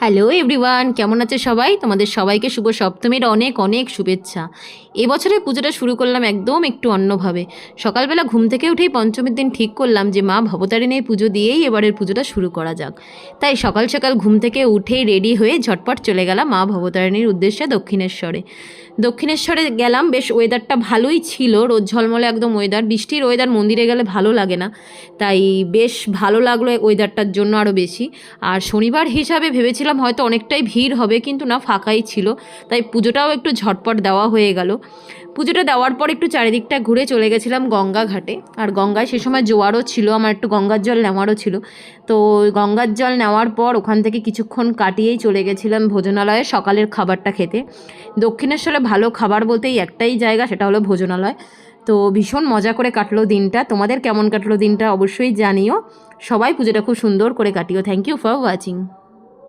Hello everyone, কেমন আছে সবাই? তোমাদের সবাইকে শুভ সপ্তমীর অনেক অনেক শুভেচ্ছা। এবছরে পুজোটা শুরু করলাম একদম একটু অন্যভাবে। সকালবেলা ঘুম থেকে উঠেই পঞ্চমীর দিন ঠিক করলাম যে মা ভবতারিণীর পুজো দিয়েই এবারের পুজোটা শুরু করা যাক। তাই সকাল সকাল ঘুম থেকে উঠেই রেডি হয়ে ঝটপট চলে গেলাম মা ভবতারিণীর উদ্দেশ্যে দক্ষিণেশ্বরে গেলাম। বেশ ওয়েদারটা ভালোই ছিল, রোদ ঝলমলে একদম ওয়েদার। বৃষ্টির ওয়েদার মন্দিরে গেলে ভালো লাগে না, তাই বেশ ভালো লাগলো ওয়েদারটার জন্য আরও বেশি। আর শনিবার হিসাবে ভেবেছিলাম হয়তো অনেকটাই ভিড় হবে, কিন্তু না, ফাঁকাই ছিল। তাই পুজোটাও একটু ঝটপট দেওয়া হয়ে গেল। পুজোটা দেওয়ার পর একটু চারিদিকটা ঘুরে চলে গেছিলাম গঙ্গা ঘাটে। আর গঙ্গায় সে সময় জোয়ারও ছিল, আমার একটু গঙ্গার জল নেওয়ারও ছিল। তো গঙ্গার জল নেওয়ার পর ওখান থেকে কিছুক্ষণ কাটিয়েই চলে গেছিলাম ভোজনালয়ে সকালের খাবারটা খেতে। দক্ষিণেশ্বরে ভালো খাবার বলতে এই একটাই জায়গা, সেটা হলো ভোজনালয়। তো ভীষণ মজা করে কাটলো দিনটা। তোমাদের কেমন কাটলো দিনটা অবশ্যই জানিও। সবাই পুজোটা খুব সুন্দর করে কাটিও। Thank you for watching.